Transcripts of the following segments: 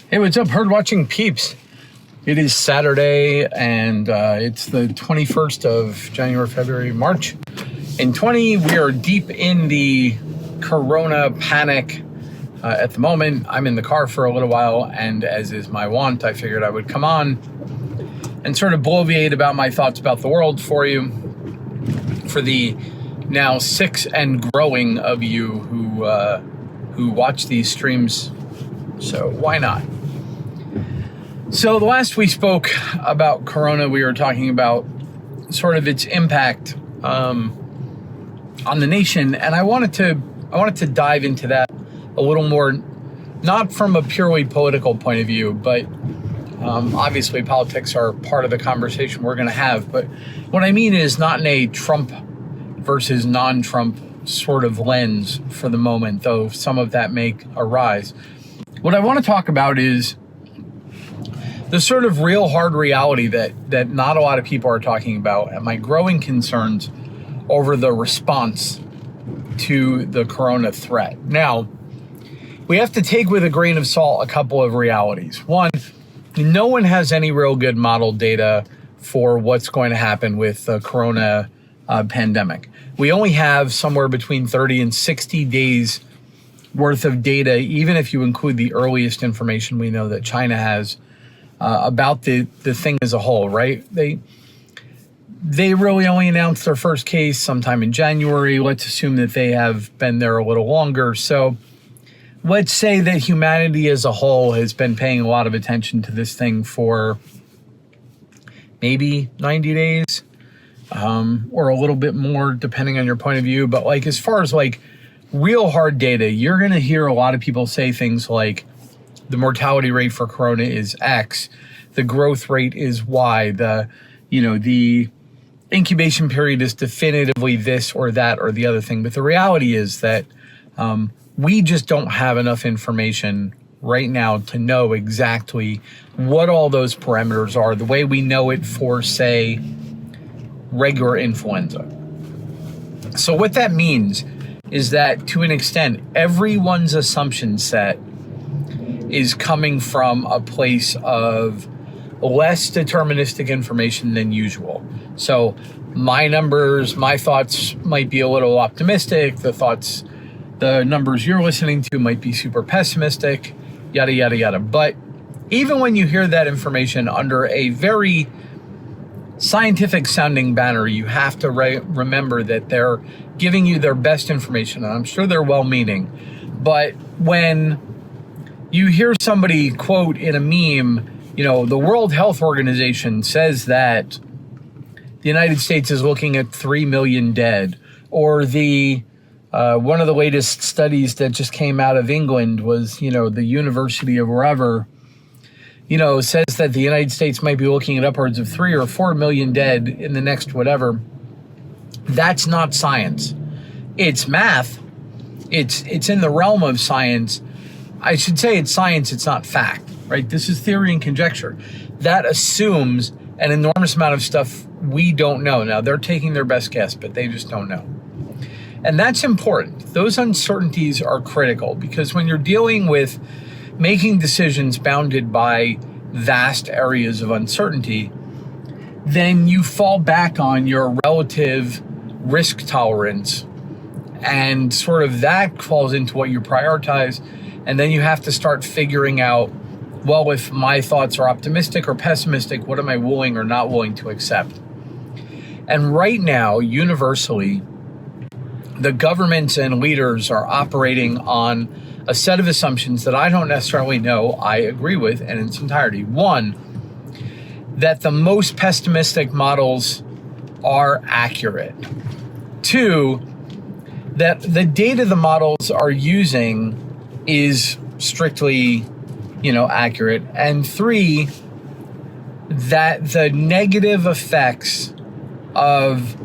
Hey, what's up, Herdwatching peeps? It is Saturday, and it's the 21st of January, February, March. In 20, we are deep in the corona panic at the moment. I'm in the car for a little while, and as is my wont, I figured I would come on and sort of bloviate about my thoughts about the world for you, for the now 6 and growing of you who watch these streams. So why not? So the last we spoke about Corona, we were talking about sort of its impact on the nation, and I wanted to dive into that a little more, not from a purely political point of view, but obviously politics are part of the conversation we're going to have. But what I mean is not in a Trump versus non-Trump sort of lens for the moment, though some of that may arise. What I want to talk about is the sort of real hard reality that not a lot of people are talking about, and my growing concerns over the response to the corona threat. Now, we have to take with a grain of salt a couple of realities. One, no one has any real good model data for what's going to happen with the corona pandemic. We only have somewhere between 30 and 60 days worth of data, even if you include the earliest information we know that China has about the thing as a whole, right? They really only announced their first case sometime in January. Let's assume that they have been there a little longer. So let's say that humanity as a whole has been paying a lot of attention to this thing for maybe 90 days or a little bit more, depending on your point of view. But like, as far as like real hard data, you're going to hear a lot of people say things like, the mortality rate for corona is X, the growth rate is Y, the incubation period is definitively this or that or the other thing. But the reality is that we just don't have enough information right now to know exactly what all those parameters are, the way we know it for, say, regular influenza. So what that means is that, to an extent, everyone's assumption set is coming from a place of less deterministic information than usual. So my numbers, my thoughts might be a little optimistic. The numbers you're listening to might be super pessimistic, yada, yada, yada. But even when you hear that information under a very scientific sounding banner, you have to remember that they're giving you their best information. And I'm sure they're well-meaning. But when you hear somebody quote in a meme, the World Health Organization says that the United States is looking at 3 million dead, or the one of the latest studies that just came out of England was, the University of wherever, says that the United States might be looking at upwards of 3 or 4 million dead in the next whatever. That's not science. It's math. It's in the realm of science. I should say it's science, it's not fact, right? This is theory and conjecture. That assumes an enormous amount of stuff we don't know. Now, they're taking their best guess, but they just don't know. And that's important. Those uncertainties are critical, because when you're dealing with making decisions bounded by vast areas of uncertainty, then you fall back on your relative risk tolerance, and sort of that falls into what you prioritize. And then you have to start figuring out, well, if my thoughts are optimistic or pessimistic, what am I willing or not willing to accept? And right now, universally, the governments and leaders are operating on a set of assumptions that I don't necessarily know I agree with in its entirety. One, that the most pessimistic models are accurate. Two, that the data the models are using is strictly, accurate. And three, that the negative effects of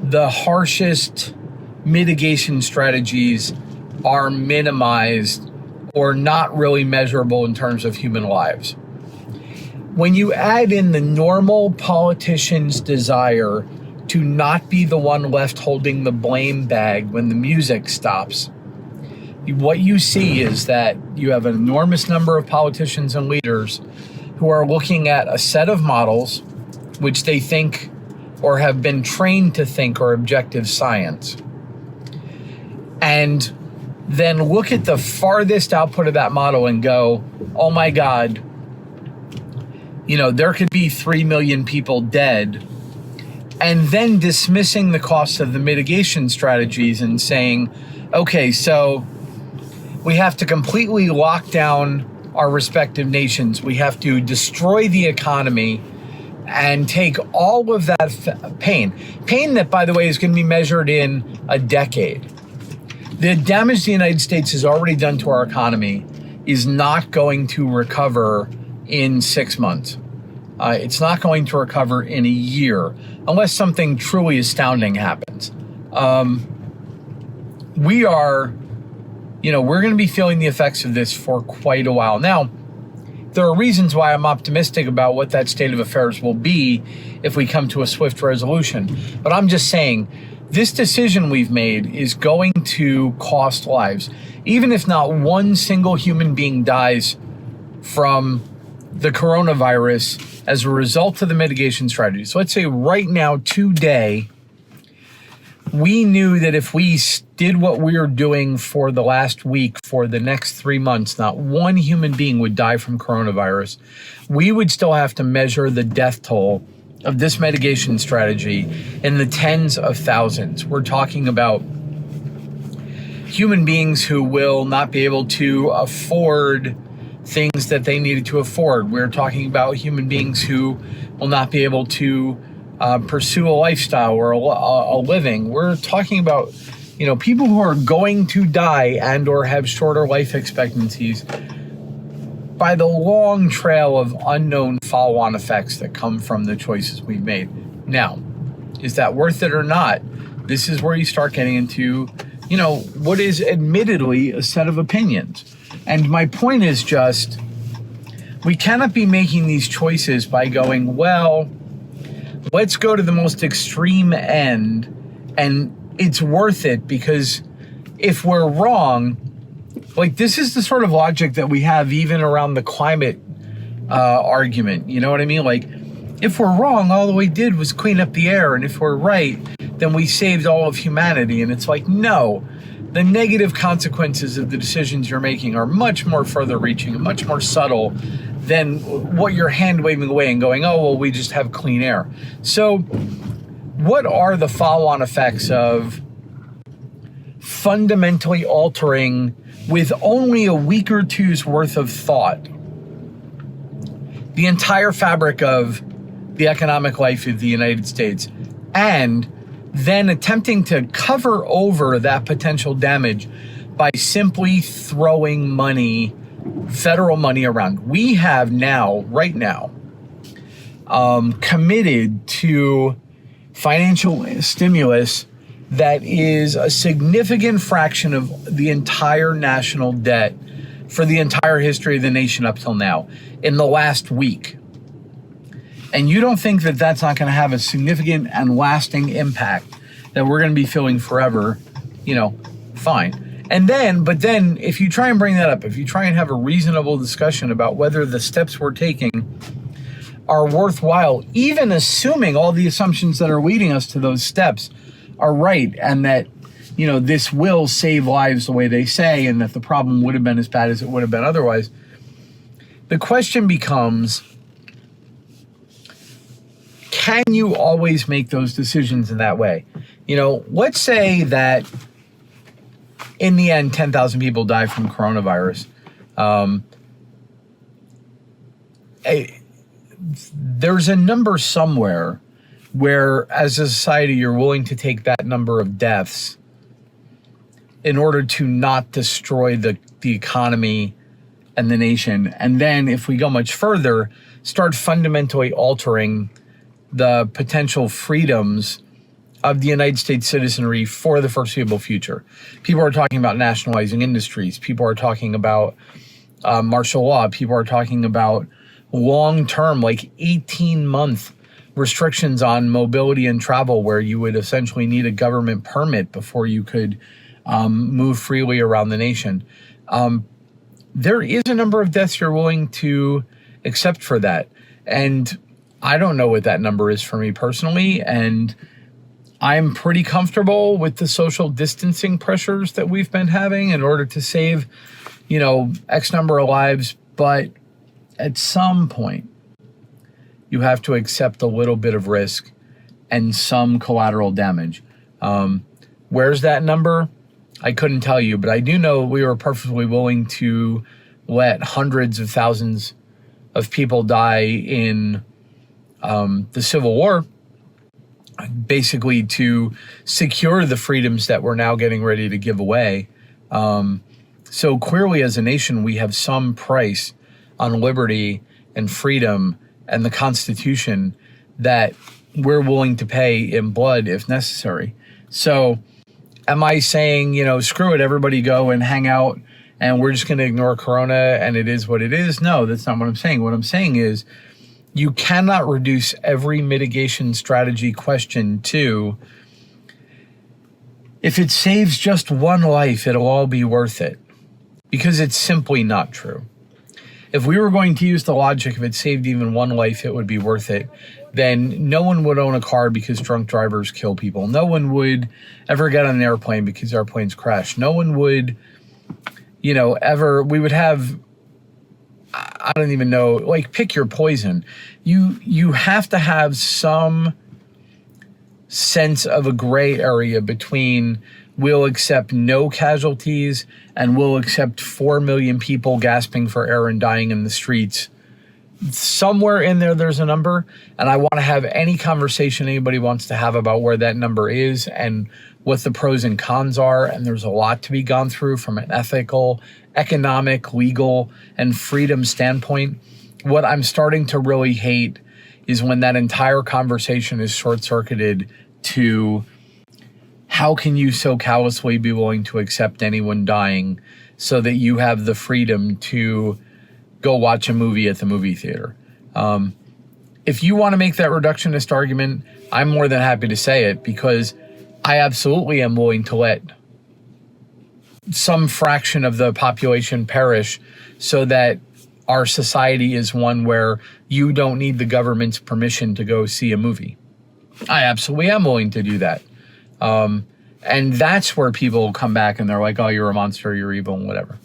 the harshest mitigation strategies are minimized or not really measurable in terms of human lives. When you add in the normal politician's desire to not be the one left holding the blame bag when the music stops, what you see is that you have an enormous number of politicians and leaders who are looking at a set of models which they think or have been trained to think are objective science, and then look at the farthest output of that model and go, oh my God, there could be 3 million people dead, and then dismissing the cost of the mitigation strategies and saying, okay, so we have to completely lock down our respective nations. We have to destroy the economy and take all of that pain that, by the way, is going to be measured in a decade. The damage the United States has already done to our economy is not going to recover in 6 months. It's not going to recover in a year unless something truly astounding happens. We're going to be feeling the effects of this for quite a while. Now, there are reasons why I'm optimistic about what that state of affairs will be if we come to a swift resolution. But I'm just saying, this decision we've made is going to cost lives. Even if not one single human being dies from the coronavirus as a result of the mitigation strategy. So let's say right now, today, we knew that if we did what we are doing for the last week, for the next 3 months, not one human being would die from coronavirus. We would still have to measure the death toll of this mitigation strategy in the tens of thousands. We're talking about human beings who will not be able to afford things that they needed to afford. We're talking about human beings who will not be able to pursue a lifestyle or a living. We're talking about, people who are going to die and or have shorter life expectancies by the long trail of unknown follow-on effects that come from the choices we've made. Now, is that worth it or not? This is where you start getting into, what is admittedly a set of opinions. And my point is just, we cannot be making these choices by going, well, let's go to the most extreme end, and it's worth it, because if we're wrong, this is the sort of logic that we have even around the climate argument. You know what I mean? If we're wrong, all we did was clean up the air, and if we're right, then we saved all of humanity. And it's no, the negative consequences of the decisions you're making are much more further reaching and much more subtle than what you're hand waving away and going, oh, well, we just have clean air. So what are the follow-on effects of fundamentally altering, with only a week or two's worth of thought, the entire fabric of the economic life of the United States, and then attempting to cover over that potential damage by simply throwing money, federal money around? We have right now, committed to financial stimulus that is a significant fraction of the entire national debt for the entire history of the nation up till now in the last week. And you don't think that that's not going to have a significant and lasting impact that we're going to be feeling forever, fine. But then if you try and bring that up, if you try and have a reasonable discussion about whether the steps we're taking are worthwhile, even assuming all the assumptions that are leading us to those steps are right, and that, this will save lives the way they say, and that the problem would have been as bad as it would have been otherwise, the question becomes, can you always make those decisions in that way? Let's say that in the end, 10,000 people die from coronavirus. There's a number somewhere where, as a society, you're willing to take that number of deaths in order to not destroy the economy and the nation. And then if we go much further, start fundamentally altering the potential freedoms of the United States citizenry for the foreseeable future. People are talking about nationalizing industries. People are talking about martial law. People are talking about long-term, 18-month restrictions on mobility and travel, where you would essentially need a government permit before you could move freely around the nation. There is a number of deaths you're willing to accept for that. And I don't know what that number is for me personally. And I'm pretty comfortable with the social distancing pressures that we've been having in order to save, X number of lives. But at some point, you have to accept a little bit of risk and some collateral damage. Where's that number? I couldn't tell you, but I do know we were perfectly willing to let hundreds of thousands of people die in the Civil War, basically to secure the freedoms that we're now getting ready to give away. So clearly, as a nation, we have some price on liberty and freedom and the Constitution that we're willing to pay in blood if necessary. So am I saying, screw it, everybody go and hang out and we're just going to ignore Corona and it is what it is? No, that's not what I'm saying. What I'm saying is you cannot reduce every mitigation strategy question to, if it saves just one life, it'll all be worth it. Because it's simply not true. If we were going to use the logic, if it saved even one life, it would be worth it, then no one would own a car because drunk drivers kill people. No one would ever get on an airplane because airplanes crash. No one would, we would have, I don't even know, pick your poison. You have to have some sense of a gray area between we'll accept no casualties and we'll accept 4 million people gasping for air and dying in the streets. Somewhere in there, there's a number, and I want to have any conversation anybody wants to have about where that number is and what the pros and cons are. And there's a lot to be gone through from an ethical, economic, legal, and freedom standpoint. What I'm starting to really hate is when that entire conversation is short-circuited to how can you so callously be willing to accept anyone dying so that you have the freedom to go watch a movie at the movie theater? If you want to make that reductionist argument, I'm more than happy to say it, because I absolutely am willing to let some fraction of the population perish so that our society is one where you don't need the government's permission to go see a movie. I absolutely am willing to do that. And that's where people come back and they're like, oh, you're a monster, you're evil, and whatever.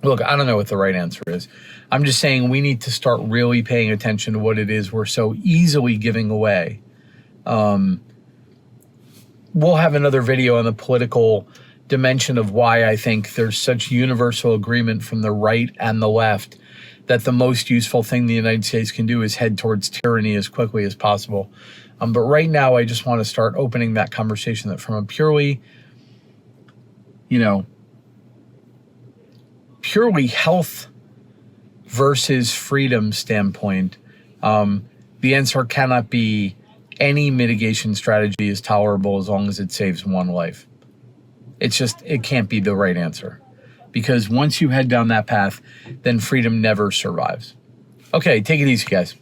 Look, I don't know what the right answer is. I'm just saying we need to start really paying attention to what it is we're so easily giving away. We'll have another video on the political dimension of why I think there's such universal agreement from the right and the left that the most useful thing the United States can do is head towards tyranny as quickly as possible. But right now, I just want to start opening that conversation that from a purely health versus freedom standpoint, the answer cannot be any mitigation strategy is tolerable as long as it saves one life. It can't be the right answer. Because once you head down that path, then freedom never survives. Okay, take it easy, guys.